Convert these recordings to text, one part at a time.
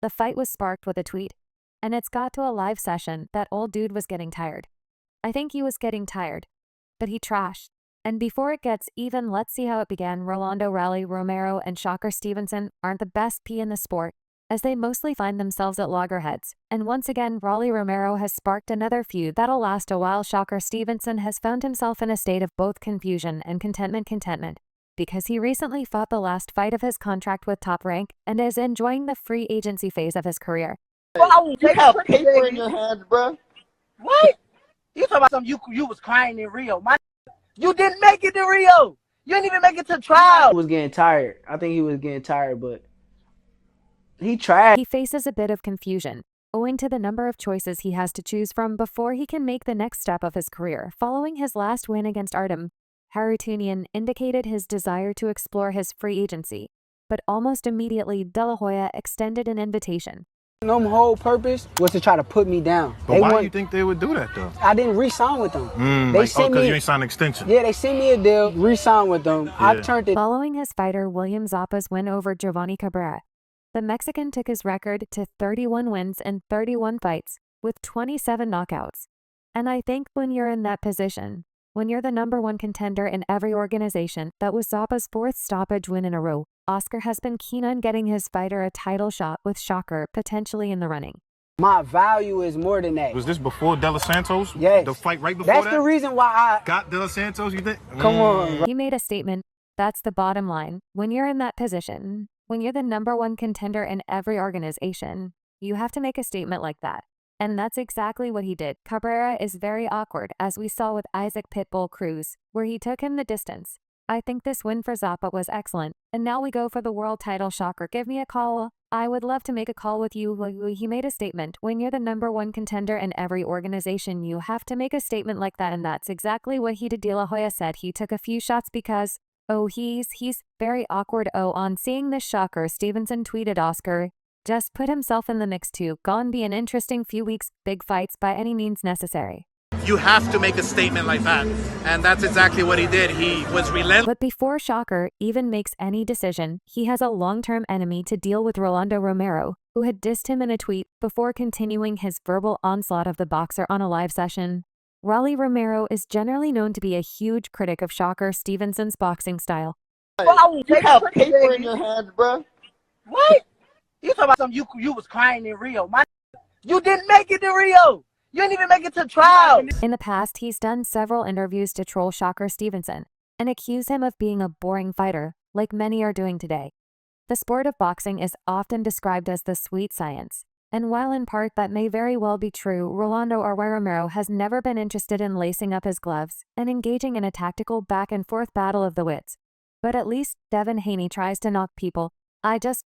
The fight was sparked with a tweet, and it's got to a live session that old dude was getting tired. I think he was getting tired, but he trashed. And before it gets even, let's see how it began. Rolando Rally, Romero, and Shakur Stevenson aren't the best in the sport, as they mostly find themselves at loggerheads. And once again, Raleigh Romero has sparked another feud that'll last a while. Shakur Stevenson has found himself in a state of both confusion and contentment, because he recently fought the last fight of his contract with Top Rank and is enjoying the free agency phase of his career. You have paper in your hands, bro. What? You talking about something you was crying in Rio. You didn't make it to Rio. You didn't even make it to trial. He was getting tired. I think he was getting tired, but he tried. He faces a bit of confusion, owing to the number of choices he has to choose from before he can make the next step of his career. Following his last win against Artem, Harutyunyan indicated his desire to explore his free agency, but almost immediately De La Hoya extended an invitation. No whole purpose was to try to put me down. But why do you think they would do that, though? I didn't re-sign with them. Because you ain't signed an extension. Yeah, they sent me a deal, re-signed with them. Yeah. I turned it. Following his fighter William Zappa's win over Gervonta Cabrera, the Mexican took his record to 31 wins and 31 fights, with 27 knockouts. And I think when you're in that position, when you're the #1 contender in every organization, that was Zappa's 4th stoppage win in a row. Oscar has been keen on getting his fighter a title shot with Shakur potentially in the running. My value is more than that. Was this before De Los Santos? Yes. The fight right before That's the reason why I got De Los Santos, you think? Come on. He made a statement. That's the bottom line. When you're in that position, when you're the #1 contender in every organization, you have to make a statement like that. And that's exactly what he did. Cabrera is very awkward, as we saw with Isaac Pitbull Cruz, where he took him the distance. I think this win for Zappa was excellent. And now we go for the world title. Shakur, give me a call. I would love to make a call with you. He made a statement. When you're the #1 contender in every organization, you have to make a statement like that. And that's exactly what he did. De La Hoya said he took a few shots because, he's very awkward. On seeing this, Shakur Stevenson tweeted, Oscar just put himself in the mix too. Gonna be an interesting few weeks. Big fights by any means necessary. You have to make a statement like that. And that's exactly what he did. He was relentless. But before Shakur even makes any decision, he has a long-term enemy to deal with. Rolando Romero, who had dissed him in a tweet before continuing his verbal onslaught of the boxer on a live session. Raleigh Romero is generally known to be a huge critic of Shakur Stevenson's boxing style. You have paper in your hands, bro. What? You talking about something you was crying in Rio. You didn't make it to Rio. You didn't even make it to trial. In the past, he's done several interviews to troll Shakur Stevenson and accuse him of being a boring fighter, like many are doing today. The sport of boxing is often described as the sweet science, and while in part that may very well be true, Rolando Romero has never been interested in lacing up his gloves and engaging in a tactical back-and-forth battle of the wits. But at least Devin Haney tries to knock people.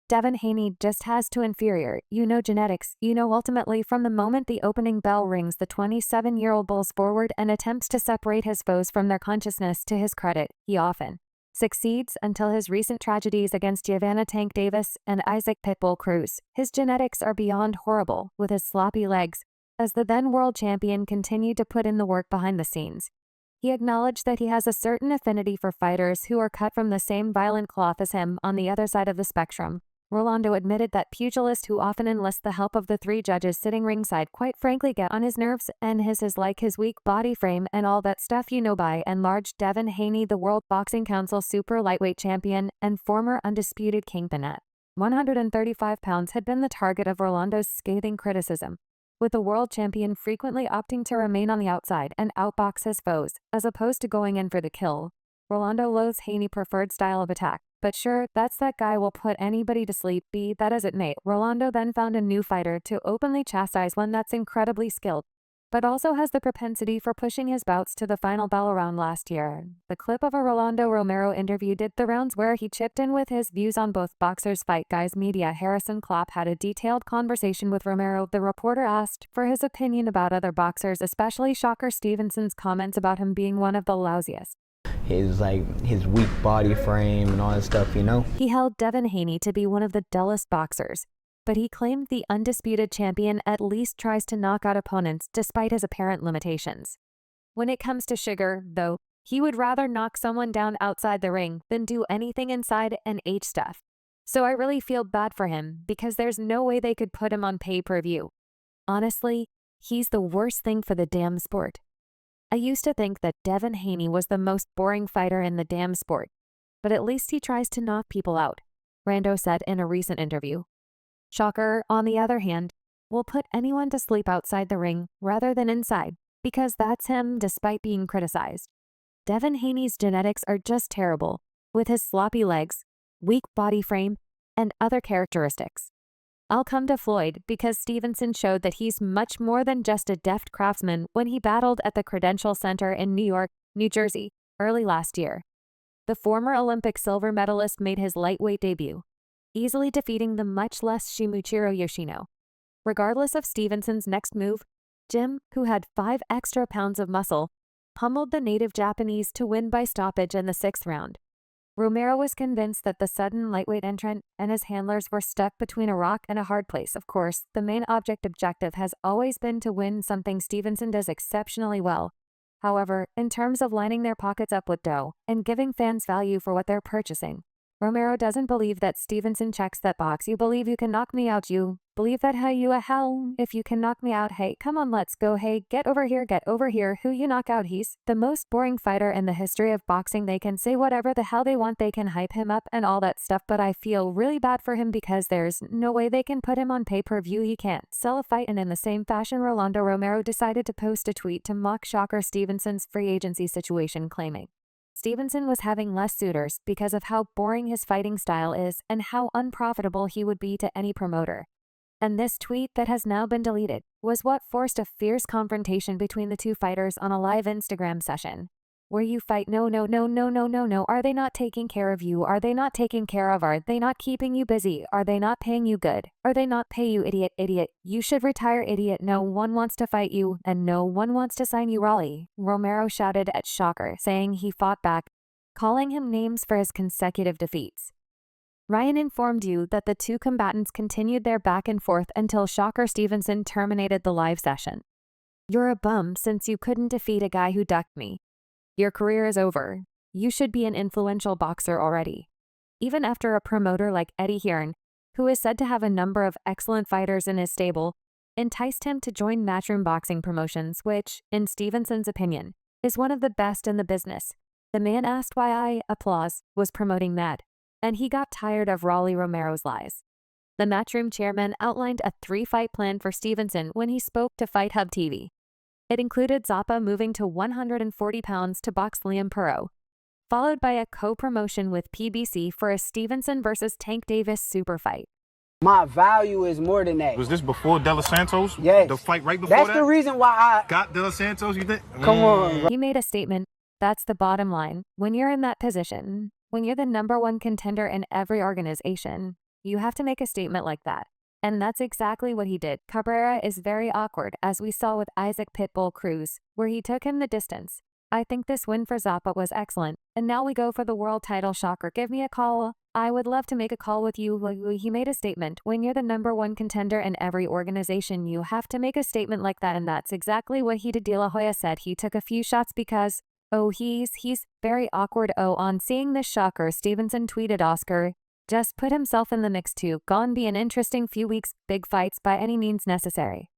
Devin Haney just has too inferior, genetics. Ultimately, from the moment the opening bell rings, the 27-year-old bowls forward and attempts to separate his foes from their consciousness. To his credit, he often succeeds until his recent tragedies against Gervonta Tank Davis and Isaac Pitbull Cruz. His genetics are beyond horrible, with his sloppy legs, as the then world champion continued to put in the work behind the scenes. He acknowledged that he has a certain affinity for fighters who are cut from the same violent cloth as him on the other side of the spectrum. Rolando admitted that pugilists who often enlist the help of the 3 judges sitting ringside quite frankly get on his nerves, and his weak body frame and all that stuff. By and large, Devin Haney, the World Boxing Council super lightweight champion and former undisputed kingpin at 135 pounds, had been the target of Rolando's scathing criticism, with the world champion frequently opting to remain on the outside and outbox his foes, as opposed to going in for the kill. Rolando loathes Haney's preferred style of attack, but sure, that's that guy will put anybody to sleep. Be that as it may, Rolando then found a new fighter to openly chastise, one that's incredibly skilled, but also has the propensity for pushing his bouts to the final bell round last year. The clip of a Rolando Romero interview did the rounds where he chipped in with his views on both boxers' fight. Guys Media Harrison Klopp had a detailed conversation with Romero. The reporter asked for his opinion about other boxers, especially Shakur Stevenson's comments about him being one of the lousiest. His weak body frame and all that stuff, He held Devin Haney to be one of the dullest boxers, but he claimed the undisputed champion at least tries to knock out opponents despite his apparent limitations. When it comes to Sugar, though, he would rather knock someone down outside the ring than do anything inside and H stuff. So I really feel bad for him because there's no way they could put him on pay-per-view. Honestly, he's the worst thing for the damn sport. I used to think that Devin Haney was the most boring fighter in the damn sport, but at least he tries to knock people out, Rando said in a recent interview. Shakur, on the other hand, will put anyone to sleep outside the ring rather than inside, because that's him despite being criticized. Devin Haney's genetics are just terrible, with his sloppy legs, weak body frame, and other characteristics. I'll come to Floyd because Stevenson showed that he's much more than just a deft craftsman when he battled at the Credential Center in New York, New Jersey, early last year. The former Olympic silver medalist made his lightweight debut, easily defeating the much less Shimichiro Yoshino. Regardless of Stevenson's next move, Jim, who had 5 extra pounds of muscle, pummeled the native Japanese to win by stoppage in the 6th round. Romero was convinced that the sudden lightweight entrant and his handlers were stuck between a rock and a hard place. Of course, the main objective has always been to win, something Stevenson does exceptionally well. However, in terms of lining their pockets up with dough and giving fans value for what they're purchasing, Romero doesn't believe that Stevenson checks that box. You believe you can knock me out, you believe that if you can knock me out, hey, come on, let's go, hey, get over here, who you knock out, he's the most boring fighter in the history of boxing. They can say whatever the hell they want, they can hype him up and all that stuff, but I feel really bad for him because there's no way they can put him on pay-per-view. He can't sell a fight. And in the same fashion, Rolando Romero decided to post a tweet to mock Shakur Stevenson's free agency situation, claiming Stevenson was having less suitors because of how boring his fighting style is and how unprofitable he would be to any promoter. And this tweet, that has now been deleted, was what forced a fierce confrontation between the two fighters on a live Instagram session, where you fight. No. Are they not taking care of you? Are they not taking care of? Are they not keeping you busy? Are they not paying you good? Are they not pay you, idiot? You should retire, idiot. No one wants to fight you, and no one wants to sign you, Raleigh. Romero shouted at Shakur, saying he fought back, calling him names for his consecutive defeats. Ryan informed you that the two combatants continued their back and forth until Shakur Stevenson terminated the live session. You're a bum since you couldn't defeat a guy who ducked me. Your career is over. You should be an influential boxer already. Even after a promoter like Eddie Hearn, who is said to have a number of excellent fighters in his stable, enticed him to join Matchroom Boxing Promotions, which, in Stevenson's opinion, is one of the best in the business. The man asked why was promoting that, and he got tired of Rolly Romero's lies. The Matchroom chairman outlined a 3-fight plan for Stevenson when he spoke to Fight Hub TV. It included Zappa moving to 140 pounds to box Liam Puro, followed by a co-promotion with PBC for a Stevenson versus Tank Davis super fight. My value is more than that. Was this before De Los Santos? Yes. The fight right before That's that? the reason why I Got De Los Santos, you think? Come on. He made a statement. That's the bottom line. When you're in that position, when you're the #1 contender in every organization, you have to make a statement like that. And that's exactly what he did. Cabrera is very awkward, as we saw with Isaac Pitbull Cruz, where he took him the distance. I think this win for Zappa was excellent. And now we go for the world title. Shakur, give me a call. I would love to make a call with you. He made a statement. When you're the #1 contender in every organization, you have to make a statement like that. And that's exactly what he did. De La Hoya said he took a few shots because, he's very awkward. On seeing this, Shakur Stevenson tweeted, Oscar just put himself in the mix too. Gonna be an interesting few weeks. Big fights by any means necessary.